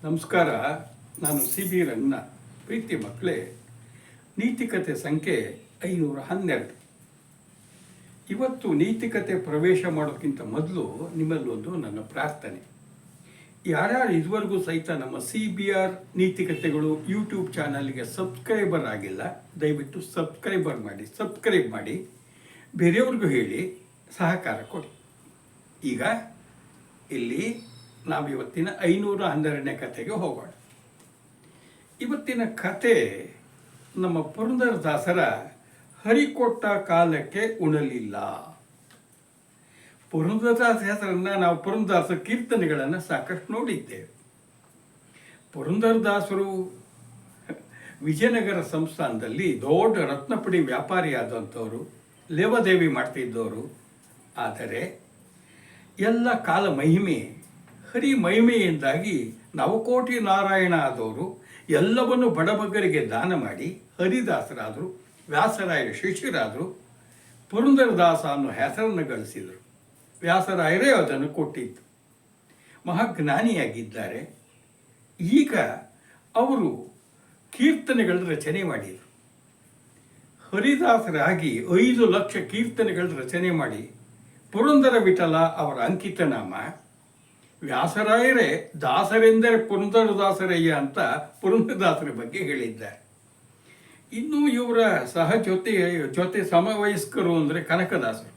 ನಮಸ್ಕಾರ. ನಾನು C B ರಂಗನ. ಪ್ರೀತಿ ಮಕ್ಕಳೇ, ನೀತಿಕತೆ ಸಂಖ್ಯೆ 512. ಇವತ್ತು ನೀತಿಕತೆ ಪ್ರವೇಶ ಮಾಡೋಕ್ಕಿಂತ ಮೊದಲು ನಿಮ್ಮಲ್ಲೊಂದು ನನ್ನ ಪ್ರಾರ್ಥನೆ. ಯಾರ್ಯಾರು ಇದುವರೆಗೂ ಸಹಿತ ನಮ್ಮ ಸಿ ಬಿ ಆರ್ ನೀತಿಕತೆಗಳು ಯೂಟ್ಯೂಬ್ ಚಾನಲ್ಗೆ ಸಬ್ಸ್ಕ್ರೈಬರ್ ಆಗಿಲ್ಲ, ದಯವಿಟ್ಟು ಸಬ್ಸ್ಕ್ರೈಬ್ ಮಾಡಿ ಬೇರೆಯವ್ರಿಗೂ ಹೇಳಿ ಸಹಕಾರ ಕೊಡಿ. ಈಗ ಇಲ್ಲಿ ನಾವು ಇವತ್ತಿನ 512ನೇ ಕಥೆಗೆ ಹೋಗೋಣ. ಇವತ್ತಿನ ಕತೆ ನಮ್ಮ ಪುರಂದರದಾಸರ ಹರಿಕೊಟ್ಟ ಕಾಲಕ್ಕೆ ಉಣಲಿಲ್ಲ. ಪುರಂದರದಾಸ ಹೆಸರನ್ನು ನಾವು ಪುರಂದರದಾಸ ಕೀರ್ತನೆಗಳನ್ನು ಸಾಕಷ್ಟು ನೋಡಿದ್ದೇವೆ. ಪುರಂದರದಾಸರು ವಿಜಯನಗರ ಸಂಸ್ಥಾನದಲ್ಲಿ ದೊಡ್ಡ ರತ್ನಪುಡಿ ವ್ಯಾಪಾರಿಯಾದಂಥವರು, ಲೇವಾದೇವಿ ಮಾಡ್ತಿದ್ದವರು. ಆದರೆ ಎಲ್ಲ ಕಾಲ ಮಹಿಮೆ ಹರಿ ಮಹಿಮೆಯಿಂದಾಗಿ ನವಕೋಟಿ ನಾರಾಯಣ ಆದವರು ಎಲ್ಲವನ್ನು ಬಡಬಗ್ಗರಿಗೆ ದಾನ ಮಾಡಿ ಹರಿದಾಸರಾದರು, ವ್ಯಾಸರಾಯರ ಶಿಷ್ಯರಾದರು, ಪುರಂದರದಾಸ ಅನ್ನೋ ಹೆಸರನ್ನು ಗಳಿಸಿದರು. ವ್ಯಾಸರಾಯರೇ ಅದನ್ನು ಕೊಟ್ಟಿದ್ದು. ಮಹಾಜ್ಞಾನಿಯಾಗಿದ್ದಾರೆ. ಈಗ ಅವರು ಕೀರ್ತನೆಗಳ ರಚನೆ ಮಾಡಿದರು. ಹರಿದಾಸರಾಗಿ 5 ಲಕ್ಷ ಕೀರ್ತನೆಗಳ ರಚನೆ ಮಾಡಿ ಪುರಂದರ ವಿಠಲ ಅವರ ಅಂಕಿತನಾಮ. ವ್ಯಾಸರಾಯರೇ ದಾಸರೆಂದರೆ ಪುರಂದರದಾಸರಯ್ಯ ಅಂತ ಪುರಂದರದಾಸರ ಬಗ್ಗೆ ಹೇಳಿದ್ದಾರೆ. ಇನ್ನು ಇವರ ಜೊತೆ ಸಮವಯಸ್ಕರು ಅಂದರೆ ಕನಕದಾಸರು.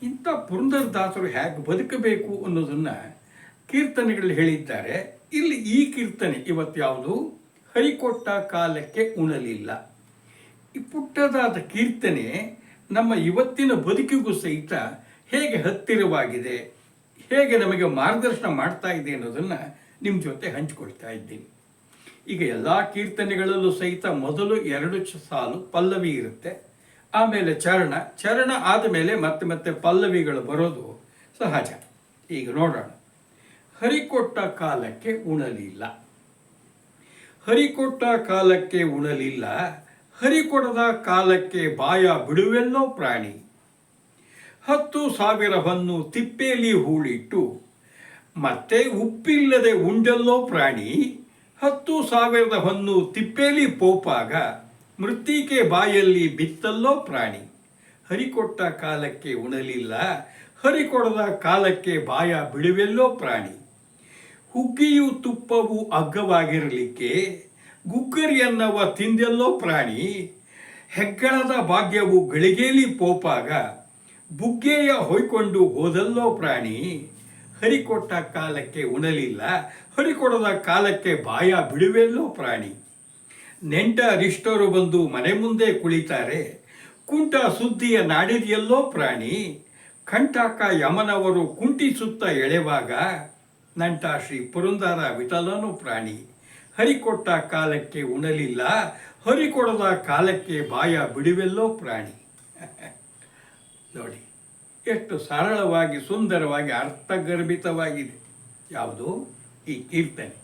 ಇಂಥ ಪುರಂದರದಾಸರು ಹೇಗೆ ಬದುಕಬೇಕು ಅನ್ನೋದನ್ನು ಕೀರ್ತನೆಗಳಲ್ಲಿ ಹೇಳಿದ್ದಾರೆ. ಇಲ್ಲಿ ಈ ಕೀರ್ತನೆ ಇವತ್ತು ಯಾವುದು? ಹರಿಕೊಟ್ಟ ಕಾಲಕ್ಕೆ ಉಣಲಿಲ್ಲ. ಈ ಪುಟ್ಟದಾದ ಕೀರ್ತನೆ ನಮ್ಮ ಇವತ್ತಿನ ಬದುಕಿಗೂ ಸಹಿತ ಹೇಗೆ ಹತ್ತಿರವಾಗಿದೆ, ಹೇಗೆ ನಮಗೆ ಮಾರ್ಗದರ್ಶನ ಮಾಡ್ತಾ ಇದೆ ಅನ್ನೋದನ್ನು ನಿಮ್ಮ ಜೊತೆ ಹಂಚಿಕೊಳ್ತಾ ಇದ್ದೀನಿ. ಈಗ ಎಲ್ಲ ಕೀರ್ತನೆಗಳಲ್ಲೂ ಸಹಿತ ಮೊದಲು 2 ಸಾಲು ಪಲ್ಲವಿ ಇರುತ್ತೆ, ಆಮೇಲೆ ಚರಣ ಆದಮೇಲೆ ಮತ್ತೆ ಪಲ್ಲವಿಗಳು ಬರೋದು ಸಹಜ. ಈಗ ನೋಡೋಣ. ಹರಿಕೊಟ್ಟ ಕಾಲಕ್ಕೆ ಉಣಲಿಲ್ಲ. ಹರಿಕೊಟ್ಟ ಕಾಲಕ್ಕೆ ಉಣಲಿಲ್ಲ, ಹರಿಕೊಡದ ಕಾಲಕ್ಕೆ ಬಾಯ ಬಿಡುವೆಲ್ಲೋ ಪ್ರಾಣಿ. 10,000 ಹೊನ್ನು ತಿಪ್ಪೇಲಿ ಹೂಳಿಟ್ಟು ಮತ್ತೆ ಉಪ್ಪಿಲ್ಲದೆ ಉಂಡಲ್ಲೋ ಪ್ರಾಣಿ. 10,000 ಹೊನ್ನು ತಿಪ್ಪೇಲಿ ಪೋಪಾಗ ಮೃತ್ತಿಕೆ ಬಾಯಲ್ಲಿ ಬಿತ್ತಲ್ಲೋ ಪ್ರಾಣಿ. ಹರಿಕೊಟ್ಟ ಕಾಲಕ್ಕೆ ಉಣಲಿಲ್ಲ, ಹರಿಕೊಡದ ಕಾಲಕ್ಕೆ ಬಾಯ ಬಿಡುವೆಲ್ಲೋ ಪ್ರಾಣಿ. ಹುಗ್ಗಿಯು ತುಪ್ಪವು ಅಗ್ಗವಾಗಿರಲಿಕ್ಕೆ ಗುಗ್ಗರಿಯನ್ನವ ತಿಂದೆಲ್ಲೋ ಪ್ರಾಣಿ. ಹೆಗ್ಗಳದ ಭಾಗ್ಯವು ಗಳಿಗೇಲಿ ಪೋಪಾಗ ಬುಗ್ಗೆಯ ಹೊಯ್ಕೊಂಡು ಹೋದಲ್ಲೋ ಪ್ರಾಣಿ. ಹರಿಕೊಟ್ಟ ಕಾಲಕ್ಕೆ ಉಣಲಿಲ್ಲ, ಹರಿಕೊಡದ ಕಾಲಕ್ಕೆ ಬಾಯ ಬಿಡುವೆಲ್ಲೋ ಪ್ರಾಣಿ. ನೆಂಟರಿಷ್ಟರು ಬಂದು ಮನೆ ಮುಂದೆ ಕುಳಿತಾರೆ, ಕುಂಟ ಸುದ್ದಿಯ ನಾಡಿದೆಯಲ್ಲೋ ಪ್ರಾಣಿ. ಕಂಟಾಕ ಯಮನವರು ಕುಂಟಿಸುತ್ತ ಎಳೆವಾಗ ನಂಟ ಶ್ರೀ ಪುರಂದರ ವಿಠಲನು ಪ್ರಾಣಿ. ಹರಿಕೊಟ್ಟ ಕಾಲಕ್ಕೆ ಉಣಲಿಲ್ಲ, ಹರಿಕೊಡದ ಕಾಲಕ್ಕೆ ಬಾಯ ಬಿಡುವೆಲ್ಲೋ ಪ್ರಾಣಿ. ನೋಡಿ, ಎಷ್ಟು ಸರಳವಾಗಿ ಸುಂದರವಾಗಿ ಅರ್ಥಗರ್ಭಿತವಾಗಿದೆ ಯಾವುದು ಈ ಕೀರ್ತನೆ.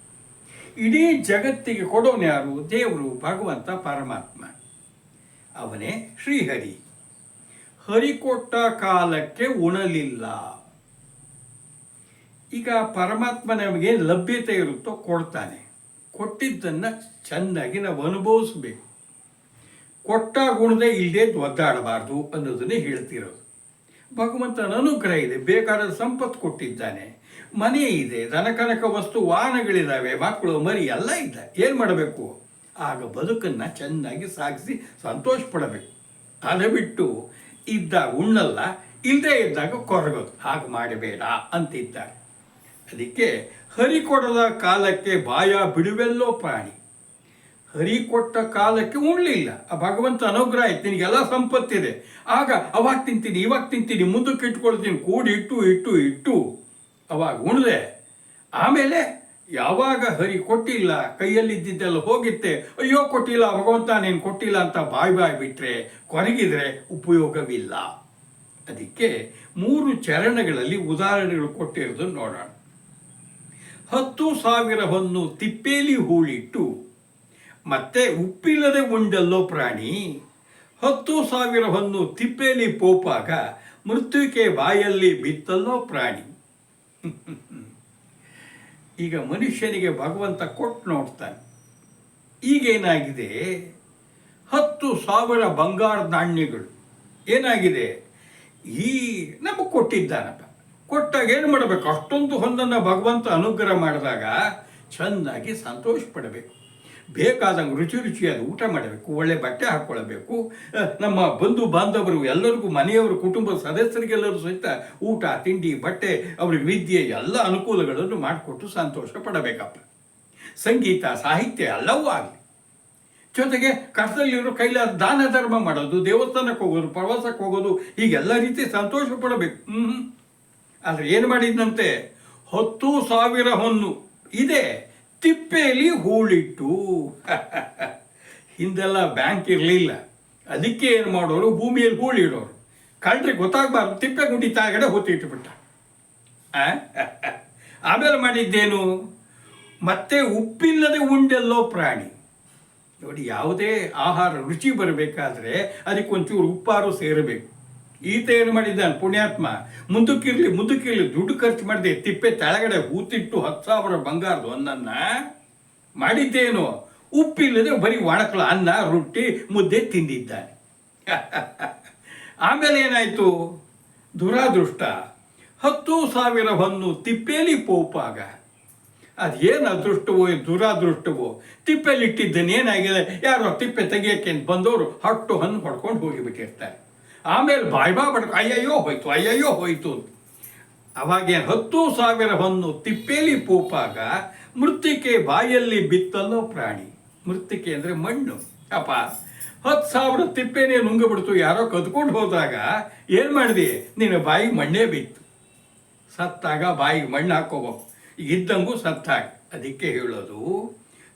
ಇಡೀ ಜಗತ್ತಿಗೆ ಕೊಡೋನು ಯಾರು? ದೇವರು, ಭಗವಂತ, ಪರಮಾತ್ಮ. ಅವನೇ ಶ್ರೀಹರಿ. ಹರಿಕೊಟ್ಟ ಕಾಲಕ್ಕೆ ಉಣಲಿಲ್ಲ. ಈಗ ಪರಮಾತ್ಮ ನಮಗೆ ಲಭ್ಯತೆ ಇರುತ್ತೋ ಕೊಡ್ತಾನೆ. ಕೊಟ್ಟಿದ್ದನ್ನು ಚೆನ್ನಾಗಿ ನಾವು ಅನುಭವಿಸ್ಬೇಕು. ಕೊಟ್ಟ ಗುಣದೇ ಇಲ್ಲದೆ ಒದ್ದಾಡಬಾರ್ದು ಅನ್ನೋದನ್ನೇ ಹೇಳ್ತಿರೋದು. ಭಗವಂತನ ಅನುಗ್ರಹ ಇದೆ, ಬೇಕಾದ ಸಂಪತ್ತು ಕೊಟ್ಟಿದ್ದಾನೆ, ಮನೆ ಇದೆ, ದನಕನಕ ವಸ್ತು ವಾಹನಗಳಿದ್ದಾವೆ, ಮಕ್ಕಳು ಮರಿ ಎಲ್ಲ ಇಲ್ಲ. ಏನು ಮಾಡಬೇಕು? ಆಗ ಬದುಕನ್ನು ಚೆನ್ನಾಗಿ ಸಾಗಿಸಿ ಸಂತೋಷ ಪಡಬೇಕು. ಅದು ಬಿಟ್ಟು ಇದ್ದಾಗ ಉಣ್ಣಲ್ಲ, ಇಲ್ಲದೆ ಇದ್ದಾಗ ಕೊರಗೋದು, ಹಾಗೆ ಮಾಡಬೇಡ ಅಂತಿದ್ದಾರೆ. ಅದಕ್ಕೆ ಹರಿಕೊಡದ ಕಾಲಕ್ಕೆ ಬಾಯ ಬಿಡುವೆಲ್ಲೋ ಪ್ರಾಣಿ. ಹರಿಕೊಟ್ಟ ಕಾಲಕ್ಕೆ ಉಣ್ಲಿಲ್ಲ. ಆ ಭಗವಂತ ಅನುಗ್ರಹ ಆಯ್ತು, ನಿನಗೆಲ್ಲ ಸಂಪತ್ತಿದೆ, ಆಗ ಅವಾಗ ತಿಂತೀನಿ, ಇವಾಗ ತಿಂತೀನಿ, ಮುಂದಕ್ಕೆ ಇಟ್ಕೊಳ್ತೀನಿ, ಕೂಡಿ ಇಟ್ಟು ಅವಾಗ ಉಣ್ದೆ. ಆಮೇಲೆ ಯಾವಾಗ ಹರಿ ಕೊಟ್ಟಿಲ್ಲ, ಕೈಯಲ್ಲಿದ್ದೆಲ್ಲ ಹೋಗಿತ್ತೆ, ಅಯ್ಯೋ ಕೊಟ್ಟಿಲ್ಲ ಭಗವಂತ ನೀನು ಕೊಟ್ಟಿಲ್ಲ ಅಂತ ಬಾಯಿ ಬಿಟ್ಟರೆ ಕೊರಗಿದ್ರೆ ಉಪಯೋಗವಿಲ್ಲ. ಅದಕ್ಕೆ 3 ಚರಣಗಳಲ್ಲಿ ಉದಾಹರಣೆಗಳು ಕೊಟ್ಟಿರೋದು ನೋಡೋಣ. 10,000 ಹೊನ್ನು ತಿಪ್ಪೇಲಿ ಹೂಳಿಟ್ಟು ಮತ್ತೆ ಉಪ್ಪಿಲ್ಲದೆ ಉಂಡಲ್ಲೋ ಪ್ರಾಣಿ. 10,000 ಹೊನ್ನು ತಿಪ್ಪೇಲಿ ಪೋಪಾಗ ಮೃತ್ಯುಕೆ ಬಾಯಲ್ಲಿ ಬಿತ್ತಲ್ಲೋ ಪ್ರಾಣಿ. ಈಗ ಮನುಷ್ಯನಿಗೆ ಭಗವಂತ ಕೊಟ್ಟು ನೋಡ್ತಾನೆ. ಈಗೇನಾಗಿದೆ, 10,000 ಬಂಗಾರದ ನಾಣ್ಯಗಳು ಏನಾಗಿದೆ, ಈ ನಮಗೆ ಕೊಟ್ಟಿದ್ದಾನಪ್ಪ. ಕೊಟ್ಟಾಗ ಏನು ಮಾಡಬೇಕು, ಅಷ್ಟೊಂದು ಹೊಂದನ್ನು ಭಗವಂತ ಅನುಗ್ರಹ ಮಾಡಿದಾಗ ಚೆನ್ನಾಗಿ ಸಂತೋಷ ಪಡಬೇಕು. ಬೇಕಾದಂಗೆ ರುಚಿ ರುಚಿಯಾದ ಊಟ ಮಾಡಬೇಕು, ಒಳ್ಳೆ ಬಟ್ಟೆ ಹಾಕ್ಕೊಳ್ಬೇಕು. ನಮ್ಮ ಬಂಧು ಬಾಂಧವರು ಎಲ್ಲರಿಗೂ, ಮನೆಯವರು, ಕುಟುಂಬದ ಸದಸ್ಯರಿಗೆಲ್ಲರೂ ಸಹಿತ ಊಟ, ತಿಂಡಿ, ಬಟ್ಟೆ, ಅವ್ರಿಗೆ ವಿದ್ಯೆ ಎಲ್ಲ ಅನುಕೂಲಗಳನ್ನು ಮಾಡಿಕೊಟ್ಟು ಸಂತೋಷ ಪಡಬೇಕಪ್ಪ. ಸಂಗೀತ, ಸಾಹಿತ್ಯ ಎಲ್ಲವೂ ಆಗಲಿ. ಜೊತೆಗೆ ಕಷ್ಟದಲ್ಲಿರೋ ಕೈಲಾದ ದಾನ ಧರ್ಮ ಮಾಡೋದು, ದೇವಸ್ಥಾನಕ್ಕೆ ಹೋಗೋದು, ಪ್ರವಾಸಕ್ಕೆ ಹೋಗೋದು, ಹೀಗೆಲ್ಲ ರೀತಿ ಸಂತೋಷ ಪಡಬೇಕು. ಆದರೆ ಏನು ಮಾಡಿದ್ದಂತೆ, 10,000 ಹೊನ್ನು ಇದೆ ತಿಪ್ಪೆಯಲ್ಲಿ ಹೂಳಿಟ್ಟು. ಹಿಂದೆಲ್ಲ ಬ್ಯಾಂಕ್ ಇರಲಿಲ್ಲ, ಅದಕ್ಕೆ ಏನು ಮಾಡೋರು, ಭೂಮಿಯಲ್ಲಿ ಹೂಳಿಡೋರು. ಕಳ್ರಿಗೆ ಗೊತ್ತಾಗಬಾರ್ದು, ತಿಪ್ಪೆ ಗುಂಡಿ ತಾಗಡೆ ಹೊತ್ತಿಟ್ಟುಬಿಟ್ಟ. ಆಮೇಲೆ ಮಾಡಿದ್ದೇನು, ಮತ್ತೆ ಉಪ್ಪಿಲ್ಲದೆ ಉಂಡೆಲ್ಲೋ ಪ್ರಾಣಿ. ನೋಡಿ, ಯಾವುದೇ ಆಹಾರ ರುಚಿ ಬರಬೇಕಾದ್ರೆ ಅದಕ್ಕೊಂಚೂರು ಉಪ್ಪಾರು ಸೇರಬೇಕು. ಈತ ಏನು ಮಾಡಿದ್ದಾನೆ ಪುಣ್ಯಾತ್ಮ, ಮುಂದಕ್ಕಿರಲಿ ದುಡ್ಡು ಖರ್ಚು ಮಾಡಿದೆ, ತಿಪ್ಪೆ ತೆಳಗಡೆ ಹೂತಿಟ್ಟು 10,000 ಬಂಗಾರದ ಒಂದನ್ನ ಮಾಡಿದ್ದೇನು, ಉಪ್ಪಿಲ್ಲದೆ ಬರೀ ಒಣಕಲ ಅನ್ನ, ರೊಟ್ಟಿ, ಮುದ್ದೆ ತಿಂದಿದ್ದಾನೆ. ಆಮೇಲೆ ಏನಾಯಿತು, ದುರಾದೃಷ್ಟ, 10,000 ಹೊನ್ನು ತಿಪ್ಪೆಯಲ್ಲಿ ಪೋಪಾಗ. ಅದೇನು ಅದೃಷ್ಟವೋ ದುರಾದೃಷ್ಟವೋ, ತಿಪ್ಪೆಲಿಟ್ಟಿದ್ದೇನೆ ಏನಾಗಿದೆ, ಯಾರೋ ತಿಪ್ಪೆ ತೆಗಿಯೋಕ್ಕೆ ಬಂದವರು ಹಟ್ಟು ಹಣ್ಣು ಹೊಡ್ಕೊಂಡು ಹೋಗಿಬಿಟ್ಟಿರ್ತಾರೆ. ಆಮೇಲೆ ಬಾಯ್ಬಾ ಬಡ್ಕ ಅಯ್ಯಯ್ಯೋ ಹೋಯ್ತು. ಅವಾಗೇನು 10,000 ಹೊನ್ನು ತಿಪ್ಪೆಲಿ ಪೋಪಾಗ, ಮೃತ್ತಿಕೆ ಬಾಯಲ್ಲಿ ಬಿತ್ತಲ್ಲೋ ಪ್ರಾಣಿ. ಮೃತ್ತಿಕೆ ಅಂದರೆ ಮಣ್ಣು. ಅಪ್ಪ, 10,000 ತಿಪ್ಪೆನೇ ನುಂಗಿಬಿಡ್ತು, ಯಾರೋ ಕದ್ಕೊಂಡು ಹೋದಾಗ ಏನು ಮಾಡಿದೆ, ನಿನ್ನ ಬಾಯಿಗೆ ಮಣ್ಣೇ ಬಿತ್ತು. ಸತ್ತಾಗ ಬಾಯಿಗೆ ಮಣ್ಣು ಹಾಕೋಬೇಕು, ಇದ್ದಂಗೂ ಸತ್ತಾಗ. ಅದಕ್ಕೆ ಹೇಳೋದು,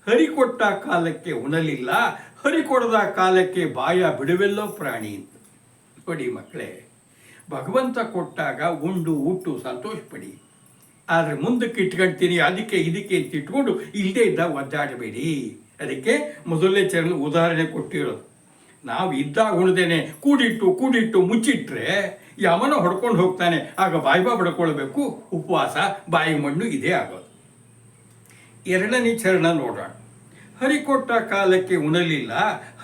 ಹರಿ ಕೊಟ್ಟ ಕಾಲಕ್ಕೆ ಉಣಲಿಲ್ಲ, ಹರಿ ಕೊಡದ ಕಾಲಕ್ಕೆ ಬಾಯ ಬಿಡುವೆಲ್ಲೋ ಪ್ರಾಣಿ ಅಂತ. ನೋಡಿ ಮಕ್ಕಳೇ, ಭಗವಂತ ಕೊಟ್ಟಾಗ ಉಟ್ಟು ಸಂತೋಷ ಪಡಿ. ಆದರೆ ಮುಂದಕ್ಕೆ ಇಟ್ಕೊಳ್ತೀನಿ, ಅದಕ್ಕೆ ಇದಕ್ಕೆ ಅಂತ ಇಟ್ಕೊಂಡು ಇಲ್ಲದೇ ಇದ್ದಾಗ ಒದ್ದಾಡಬೇಡಿ. ಅದಕ್ಕೆ ಮೊದಲನೇ ಚರಣ ಉದಾಹರಣೆ ಕೊಟ್ಟಿರೋದು. ನಾವು ಇದ್ದಾಗ ಉಳ್ದೇನೆ ಕೂಡಿಟ್ಟು ಮುಚ್ಚಿಟ್ರೆ ಯಾವನೋ ಹೊಡ್ಕೊಂಡು ಹೋಗ್ತಾನೆ, ಆಗ ಬಾಯ್ಬಾ ಬಡ್ಕೊಳ್ಬೇಕು, ಉಪವಾಸ, ಬಾಯಿ ಮಣ್ಣು ಇದೇ ಆಗೋದು. ಎರಡನೇ ಚರಣ ನೋಡೋಣ. ಹರಿಕೊಟ್ಟ ಕಾಲಕ್ಕೆ ಉಣಲಿಲ್ಲ,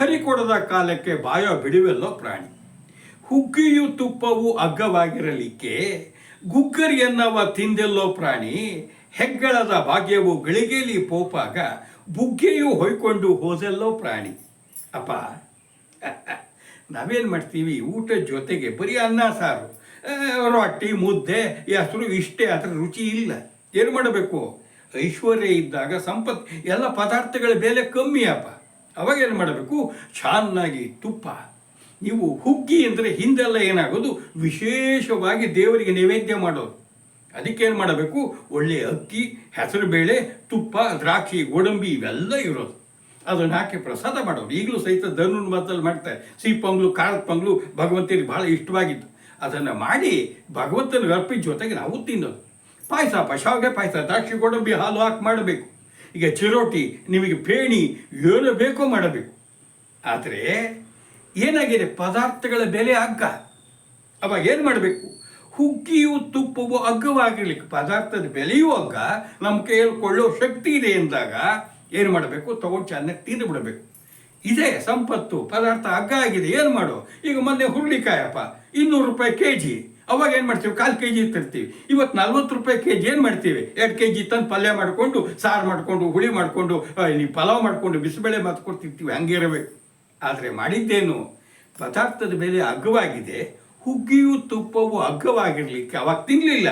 ಹರಿಕೊಡದ ಕಾಲಕ್ಕೆ ಬಾಯ ಬಿಡುವೆಲ್ಲೋ ಪ್ರಾಣಿ. ಹುಗ್ಗಿಯು ತುಪ್ಪವು ಅಗ್ಗವಾಗಿರಲಿಕ್ಕೆ, ಗುಗ್ಗರಿಯನ್ನವ ತಿಂದೆಲ್ಲೋ ಪ್ರಾಣಿ. ಹೆಗ್ಗಳದ ಭಾಗ್ಯವು ಗಳಿಗೆಲಿ ಪೋಪಾಗ, ಬುಗ್ಗೆಯು ಹೊಯ್ಕೊಂಡು ಹೋದೆಲ್ಲೋ ಪ್ರಾಣಿ. ಅಪ್ಪ, ನಾವೇನು ಮಾಡ್ತೀವಿ, ಊಟದ ಜೊತೆಗೆ ಬರೀ ಅನ್ನ ಸಾರು, ರೊಟ್ಟಿ, ಮುದ್ದೆ, ಹೆಸರು ಇಷ್ಟೇ, ಅದರ ರುಚಿ ಇಲ್ಲ. ಏನು ಮಾಡಬೇಕು, ಐಶ್ವರ್ಯ ಇದ್ದಾಗ, ಸಂಪತ್ತು, ಎಲ್ಲ ಪದಾರ್ಥಗಳ ಬೆಲೆ ಕಮ್ಮಿ ಅಪ್ಪ. ಅವಾಗ ಏನು ಮಾಡಬೇಕು, ಚೆನ್ನಾಗಿ ತುಪ್ಪ. ನೀವು ಹುಗ್ಗಿ ಅಂದರೆ ಹಿಂದೆಲ್ಲ ಏನಾಗೋದು, ವಿಶೇಷವಾಗಿ ದೇವರಿಗೆ ನೈವೇದ್ಯ ಮಾಡೋದು. ಅದಕ್ಕೇನು ಮಾಡಬೇಕು, ಒಳ್ಳೆಯ ಅಕ್ಕಿ, ಹೆಸರು ಬೇಳೆ, ತುಪ್ಪ, ದ್ರಾಕ್ಷಿ, ಗೋಡಂಬಿ ಇವೆಲ್ಲ ಇರೋದು. ಅದನ್ನು ಹಾಕಿ ಪ್ರಸಾದ ಮಾಡೋದು. ಈಗಲೂ ಸಹಿತ ಧನುರ್ ಮಾತಲ್ಲಿ ಮಾಡ್ತಾರೆ. ಸಿಹಿ ಪೊಂಗಲು, ಖಾರದ ಪೊಂಗಲು ಭಗವಂತನಿಗೆ ಭಾಳ ಇಷ್ಟವಾಗಿತ್ತು. ಅದನ್ನು ಮಾಡಿ ಭಗವಂತನಿಗೆ ಅರ್ಪಿದ ಜೊತೆಗೆ ನಾವು ತಿನ್ನೋದು. ಪಾಯಸ, ಶಾವಿಗೆ ಪಾಯಸ, ದ್ರಾಕ್ಷಿ, ಗೋಡಂಬಿ, ಹಾಲು ಹಾಕಿ ಮಾಡಬೇಕು. ಈಗ ಚಿರೋಟಿ, ನಿಮಗೆ ಪೇಣಿ, ಏನು ಬೇಕೋ ಮಾಡಬೇಕು. ಆದರೆ ಏನಾಗಿದೆ, ಪದಾರ್ಥಗಳ ಬೆಲೆ ಅಗ್ಗ. ಅವಾಗ ಏನು ಮಾಡಬೇಕು, ಹುಗ್ಗಿಯು ತುಪ್ಪವು ಅಗ್ಗವಾಗಿರ್ಲಿಕ್ಕೆ, ಪದಾರ್ಥದ ಬೆಲೆಯೂ ಅಗ್ಗ, ನಮ್ಮ ಕೈಯಲ್ಲಿ ಕೊಳ್ಳೋ ಶಕ್ತಿ ಇದೆ ಎಂದಾಗ ಏನು ಮಾಡಬೇಕು, ತಗೊಂಡು ಚೆನ್ನಾಗಿ ತಿಂದು ಬಿಡಬೇಕು. ಇದೇ ಸಂಪತ್ತು. ಪದಾರ್ಥ ಅಗ್ಗ ಆಗಿದೆ, ಏನು ಮಾಡೋ. ಈಗ ಮೊನ್ನೆ ಹುರುಳಿಕಾಯಪ್ಪ 200 ರೂಪಾಯಿ kg. ಅವಾಗ ಏನು ಮಾಡ್ತೀವಿ, 1/4 kg ತರ್ತೀವಿ. ಇವತ್ತು 40 ರೂಪಾಯಿ kg. ಏನು ಮಾಡ್ತೀವಿ, 2 kg ತಂದು ಪಲ್ಯ ಮಾಡಿಕೊಂಡು, ಸಾರು ಮಾಡಿಕೊಂಡು, ಹುಳಿ ಮಾಡಿಕೊಂಡು, ಪಲಾವ್ ಮಾಡಿಕೊಂಡು, ಬಿಸಿಬೇಳೆ ಮಾಡ್ಕೊಂಡು ತಿಂತೀವಿ. ಹಂಗಿರಬೇಕು. ಆದರೆ ಮಾಡಿದ್ದೇನು, ಪದಾರ್ಥದ ಬೆಲೆ ಅಗ್ಗವಾಗಿದೆ, ಹುಗ್ಗಿಯು ತುಪ್ಪವು ಅಗ್ಗವಾಗಿರಲಿಕ್ಕೆ ಅವಾಗ ತಿನ್ನಲಿಲ್ಲ.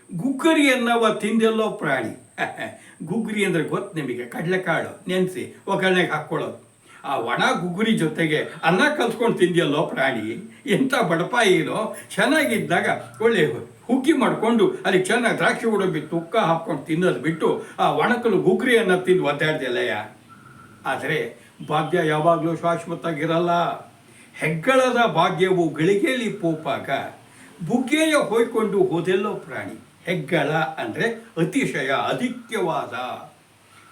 ಗುಗ್ಗರಿಯನ್ನವ ತಿಂದೆಲ್ಲೋ ಪ್ರಾಣಿ. ಗುಗ್ಗರಿ ಅಂದರೆ ಗೊತ್ತು ನಿಮಗೆ, ಕಡಲೆಕಾಳು ನೆನೆಸಿ ಒಗ್ಗರಣೆಗೆ ಹಾಕ್ಕೊಳ್ಳೋದು. ಆ ಒಣ ಗುಗ್ಗುರಿ ಜೊತೆಗೆ ಅನ್ನ ಕಲ್ಸ್ಕೊಂಡು ತಿಂದಿಯಲ್ಲೋ ಪ್ರಾಣಿ. ಎಂಥ ಬಡಪ ಏನೋ. ಚೆನ್ನಾಗಿದ್ದಾಗ ಒಳ್ಳೆ ಹುಗ್ಗಿ ಮಾಡಿಕೊಂಡು ಅಲ್ಲಿ ಚೆನ್ನಾಗಿ ದ್ರಾಕ್ಷಿ ಗೋಡಂಬಿ ತುಕ್ಕ ಹಾಕ್ಕೊಂಡು ತಿನ್ನೋದು ಬಿಟ್ಟು ಆ ಒಣಕಲು ಗುಗ್ಗುರಿ ಅನ್ನ ತಿಂದು ಒದ್ದಾಡ್ದೆಲ್ಲಯ್ಯ. ಆದರೆ ಭಾಗ್ಯ ಯಾವಾಗಲೂ ಶಾಶ್ವತವಾಗಿರಲ್ಲ. ಹೆಗ್ಗಳದ ಭಾಗ್ಯವು ಗಳಿಗೆಯಲ್ಲಿ ಪೋಪಾಗ, ಬುಗ್ಗೆಯ ಹೊಯ್ಕೊಂಡು ಹೋದೆಲ್ಲೋ ಪ್ರಾಣಿ. ಹೆಗ್ಗಳ ಅಂದರೆ ಅತಿಶಯ, ಅಧಿಕ್ಯವಾದ.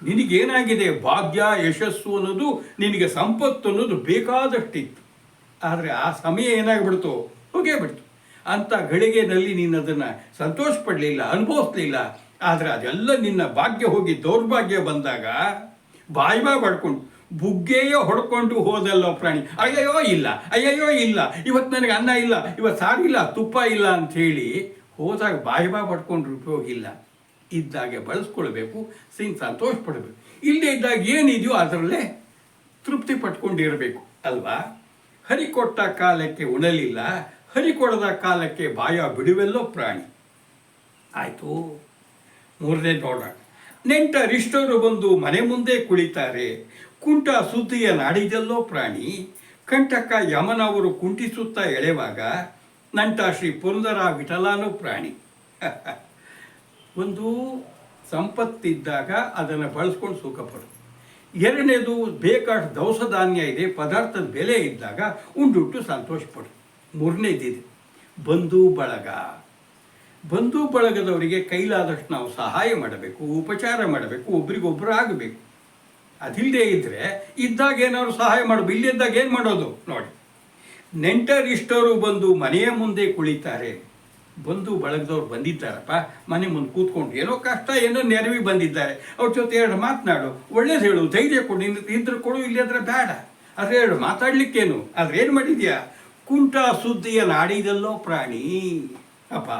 ನಿನಗೇನಾಗಿದೆ, ಭಾಗ್ಯ, ಯಶಸ್ಸು ಅನ್ನೋದು, ನಿನಗೆ ಸಂಪತ್ತು ಅನ್ನೋದು ಬೇಕಾದಷ್ಟಿತ್ತು. ಆದರೆ ಆ ಸಮಯ ಏನಾಗ್ಬಿಡ್ತು, ಹೋಗೇ ಬಿಡ್ತು. ಅಂಥ ಗಳಿಗೆನಲ್ಲಿ ನೀನು ಅದನ್ನು ಸಂತೋಷ ಪಡಲಿಲ್ಲ, ಅನುಭವಿಸ್ಲಿಲ್ಲ. ಆದರೆ ಅದೆಲ್ಲ ನಿನ್ನ ಭಾಗ್ಯ ಹೋಗಿ ದೌರ್ಭಾಗ್ಯ ಬಂದಾಗ ಬಾಯಿ ಪಡ್ಕೊಂಡು ಬುಗ್ಗೆಯೇ ಹೊಡ್ಕೊಂಡು ಹೋದಲ್ಲೋ ಪ್ರಾಣಿ. ಅಯ್ಯಯ್ಯೋ ಇಲ್ಲ, ಅಯ್ಯಯ್ಯೋ ಇಲ್ಲ, ಇವತ್ತು ನನಗೆ ಅನ್ನ ಇಲ್ಲ, ಇವತ್ತು ಸಾರಿಲ್ಲ, ತುಪ್ಪ ಇಲ್ಲ ಅಂಥೇಳಿ ಹೋದಾಗ ಬಾಯಿ ಪಡ್ಕೊಂಡ್ರೆ ಉಪಯೋಗ ಇಲ್ಲ. ಇದ್ದಾಗೆ ಬಳಸ್ಕೊಳ್ಬೇಕು, ಸಂತೋಷ ಪಡಬೇಕು. ಇಲ್ಲದೆ ಇದ್ದಾಗ ಏನಿದೆಯೋ ಅದರಲ್ಲೇ ತೃಪ್ತಿ ಪಟ್ಕೊಂಡಿರಬೇಕು ಅಲ್ವಾ. ಹರಿ ಕೊಟ್ಟ ಕಾಲಕ್ಕೆ ಉಣಲಿಲ್ಲ, ಹರಿ ಕೊಡದ ಕಾಲಕ್ಕೆ ಬಾಯ ಬಿಡುವೆಲ್ಲೋ ಪ್ರಾಣಿ. ಆಯಿತು. ಮೂರನೇ ನೋಡೋಣ. ನೆಂಟರಿಷ್ಟರು ಬಂದು ಮನೆ ಮುಂದೆ ಕುಳಿತಾರೆ, ಕುಂಟ ಸುದ್ದಿಯ ನಾಡಿದೆಲ್ಲೋ ಪ್ರಾಣಿ. ಕಂಟಕ ಯಮನವರು ಕುಂಟಿಸುತ್ತಾ ಎಳೆವಾಗ ನಂಟ ಶ್ರೀ ಪುರಂದರ ವಿಠಲಾನು ಪ್ರಾಣಿ. ಒಂದು ಸಂಪತ್ತಿದ್ದಾಗ ಅದನ್ನು ಬಳಸ್ಕೊಂಡು ಸುಖ ಪಡು. ಎರಡನೇದು ಬೇಕಾದ ದವಸ ಧಾನ್ಯ ಇದೆ, ಪದಾರ್ಥದ ಬೆಲೆ ಇದ್ದಾಗ ಉಂಡುಟ್ಟು ಸಂತೋಷ ಪಡು. ಮೂರನೇದಿದೆ ಬಂಧು ಬಳಗ. ಬಂಧು ಬಳಗದವರಿಗೆ ಕೈಲಾದಷ್ಟು ನಾವು ಸಹಾಯ ಮಾಡಬೇಕು, ಉಪಚಾರ ಮಾಡಬೇಕು, ಒಬ್ರಿಗೊಬ್ಬರು ಆಗಬೇಕು. ಅದಿಲ್ಲದೆ ಇದ್ದರೆ ಇದ್ದಾಗ ಏನಾದ್ರು ಸಹಾಯ ಮಾಡಬೇಕು, ಇಲ್ಲಿದ್ದಾಗ ಏನು ಮಾಡೋದು ನೋಡಿ. ನೆಂಟರಿಷ್ಟರು ಬಂದು ಮನೆಯ ಮುಂದೆ ಕುಳಿತಾರೆ. ಬಂಧು ಬಳಗದವ್ರು ಬಂದಿದ್ದಾರಪ್ಪ, ಮನೆ ಮುಂದೆ ಕೂತ್ಕೊಂಡು ಏನೋ ಕಷ್ಟ ಏನೋ ನೆರವಿಗೆ ಬಂದಿದ್ದಾರೆ, ಅವ್ರ ಜೊತೆ ಎರಡು ಮಾತನಾಡು, ಒಳ್ಳೇದು ಹೇಳು, ಧೈರ್ಯ ಕೊಡು, ಇದ್ರೆ ಕೊಡು, ಇಲ್ಲಿ ಆದರೆ ಬೇಡ, ಆದರೆ ಎರಡು ಮಾತಾಡ್ಲಿಕ್ಕೇನು. ಆದರೆ ಏನು ಮಾಡಿದ್ಯಾ, ಕುಂಟ ಸುದ್ದಿಯ ನಾಡಿದಲ್ಲೋ ಪ್ರಾಣಿ. ಅಪ್ಪ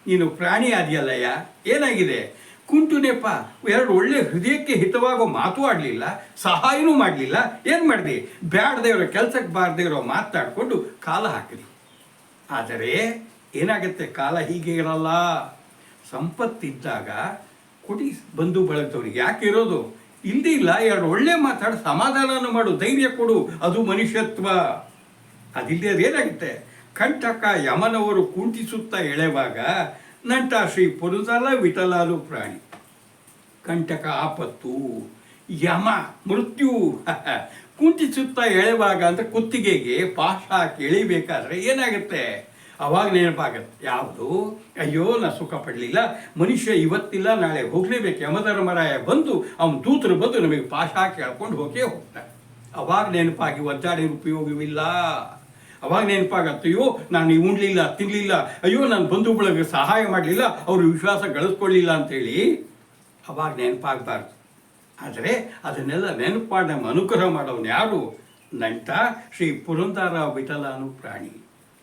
ನೀನು ಪ್ರಾಣಿ ಆದಿಯಲ್ಲಯ್ಯ, ಏನಾಗಿದೆ ಕುಂಟುನೇಪ್ಪ, ಎರಡು ಒಳ್ಳೆ ಹೃದಯಕ್ಕೆ ಹಿತವಾಗೋ ಮಾತು ಆಡಲಿಲ್ಲ, ಸಹಾಯನೂ ಮಾಡಲಿಲ್ಲ, ಏನು ಮಾಡಿದೆ, ಬ್ಯಾಡದೇ ಇರೋ ಕೆಲಸಕ್ಕೆ ಬಾರದೇ ಇರೋ ಮಾತನಾಡಿಕೊಂಡು ಕಾಲ ಹಾಕಿದೆ. ಆದರೆ ಏನಾಗುತ್ತೆ, ಕಾಲ ಹೀಗೆ ಇರಲ್ಲ. ಸಂಪತ್ತಿದ್ದಾಗ ಕೊಡಿ ಬಂಧು ಬಳಗದವ್ರಿಗೆ, ಯಾಕೆ ಇರೋದು, ಇಲ್ಲದೇ ಇಲ್ಲ ಎರಡು ಒಳ್ಳೆ ಮಾತಾಡಿ ಸಮಾಧಾನನೂ ಮಾಡು, ಧೈರ್ಯ ಕೊಡು, ಅದು ಮನುಷ್ಯತ್ವ. ಅದಿಲ್ಲದೆ ಅದೇನಾಗುತ್ತೆ, ಕಂಟಕ ಯಮನವರು ಕುಂಟಿಸುತ್ತಾ ಎಳೆವಾಗ ನಂಟ ಶ್ರೀ ಪುರಂದರ ವಿಠಲಾನು ಪ್ರಾಣಿ. ಕಂಟಕ ಆಪತ್ತು, ಯಮ ಮೃತ್ಯು ಕುಂಟಿಸುತ್ತಾ ಎಳೆವಾಗ ಅಂದರೆ ಕುತ್ತಿಗೆಗೆ ಪಾಶ ಹಾಕಿ ಎಳಿಬೇಕಾದ್ರೆ ಏನಾಗುತ್ತೆ, ಅವಾಗ ನೆನಪಾಗತ್ತೆ ಯಾವುದು, ಅಯ್ಯೋ ನಾ ಸುಖ ಪಡಲಿಲ್ಲ, ಮನುಷ್ಯ ಇವತ್ತಿಲ್ಲ ನಾಳೆ ಹೋಗಲೇಬೇಕು, ಯಮಧರ್ಮರಾಯ ಬಂದು ಅವನ ದೂತರು ಬಂದು ನಮಗೆ ಪಾಶ ಹಾಕಿ ಎಳ್ಕೊಂಡು ಹೋಗ್ತಾರೆ. ಅವಾಗ ನೆನಪಾಗಿ ಒದ್ದಾಡಿ ಉಪಯೋಗವಿಲ್ಲ. ಅವಾಗ ನೆನಪಾಗತ್ತೆ, ಅಯ್ಯೋ ನಾನು ಉಣ್ಲಿಲ್ಲ, ತಿನ್ನಲಿಲ್ಲ, ಅಯ್ಯೋ ನಾನು ಬಂಧು ಬಳಗ ಸಹಾಯ ಮಾಡಲಿಲ್ಲ, ಅವರು ವಿಶ್ವಾಸ ಗಳಿಸ್ಕೊಳ್ಳಿಲ್ಲ ಅಂತೇಳಿ ಅವಾಗ ನೆನಪಾಗಬಾರ್ದು. ಆದರೆ ಅದನ್ನೆಲ್ಲ ನೆನಪು ಮಾಡಿ ನಮ್ಮ ಅನುಗ್ರಹ ಮಾಡೋನು ಯಾರು, ನಂಟ ಶ್ರೀ ಪುರಂದರ ವಿಠಲಾನು ಪ್ರಾಣಿ.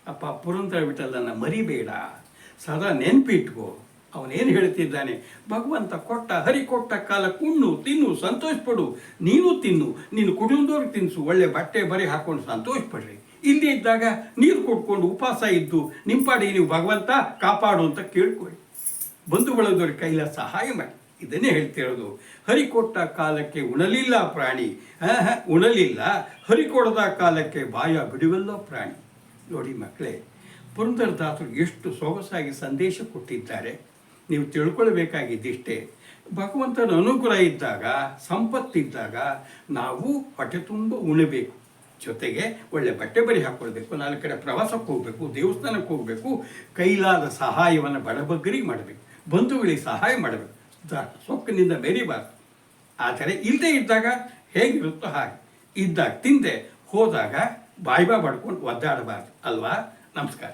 ಅಪ್ಪ ಪುರಂದರ ವಿಠಲನ ಮರಿಬೇಡ, ಸದಾ ನೆನಪಿಟ್ಕೋ. ಅವನೇನು ಹೇಳ್ತಿದ್ದಾನೆ, ಭಗವಂತ ಕೊಟ್ಟ ಹರಿ ಕೊಟ್ಟ ಕಾಲ ಉಣ್ಣು ತಿನ್ನು ಸಂತೋಷ ಪಡು, ನೀನು ತಿನ್ನು, ನೀನು ಕುಟುಂಬದವ್ರಿಗೆ ತಿನ್ನಿಸು, ಒಳ್ಳೆ ಬಟ್ಟೆ ಬರೆ ಹಾಕ್ಕೊಂಡು ಸಂತೋಷ ಪಡ್ರಿ. ಇಲ್ಲದೆ ಇದ್ದಾಗ ನೀರು ಕೊಟ್ಕೊಂಡು ಉಪವಾಸ ಇದ್ದು ನಿಂಪಾಡಿ ನೀವು ಭಗವಂತ ಕಾಪಾಡು ಅಂತ ಕೇಳ್ಕೊಳ್ಳಿ. ಬಂಧು ಬಳಗದವ್ರಿಗೆ ಕೈಲ ಸಹಾಯ ಮಾಡಿ. ಇದನ್ನೇ ಹೇಳ್ತಿರೋದು, ಹರಿ ಕೊಟ್ಟ ಕಾಲಕ್ಕೆ ಉಣಲಿಲ್ಲ ಪ್ರಾಣಿ, ಉಣಲಿಲ್ಲ ಹರಿ ಕೊಡದ ಕಾಲಕ್ಕೆ ಬಾಯ ಬಿಡುವಲ್ಲೋ ಪ್ರಾಣಿ. ನೋಡಿ ಮಕ್ಕಳೇ, ಪುರಂದರದಾಸರು ಎಷ್ಟು ಸೊಗಸಾಗಿ ಸಂದೇಶ ಕೊಟ್ಟಿದ್ದಾರೆ. ನೀವು ತಿಳ್ಕೊಳ್ಬೇಕಾಗಿದ್ದಿಷ್ಟೇ, ಭಗವಂತನ ಅನುಗ್ರಹ ಇದ್ದಾಗ, ಸಂಪತ್ತಿದ್ದಾಗ ನಾವು ಹೊಟ್ಟೆ ತುಂಬ ಉಣಬೇಕು, ಜೊತೆಗೆ ಒಳ್ಳೆ ಬಟ್ಟೆ ಬರಿ ಹಾಕ್ಕೊಳ್ಬೇಕು, 4 ಕಡೆ ಪ್ರವಾಸಕ್ಕೆ ಹೋಗಬೇಕು, ದೇವಸ್ಥಾನಕ್ಕೆ ಹೋಗಬೇಕು, ಕೈಲಾದ ಸಹಾಯವನ್ನು ಬಡಬಗ್ಗರಿಗೆ ಮಾಡಬೇಕು, ಬಂಧುಗಳಿಗೆ ಸಹಾಯ ಮಾಡಬೇಕು, ಸೊಕ್ಕಿನಿಂದ ಬೆರಿಬಾರ್ದು. ಆದರೆ ಇಲ್ಲದೆ ಇದ್ದಾಗ ಹೇಗಿರುತ್ತೋ ಹಾಗೆ, ಇದ್ದಾಗ ತಿಂದೆ ಹೋದಾಗ ಬಾಯಿ ಮಾಡ್ಕೊಂಡು ಒದ್ದಾಡಬಾರ್ದು ಅಲ್ವಾ. ನಮಸ್ಕಾರ.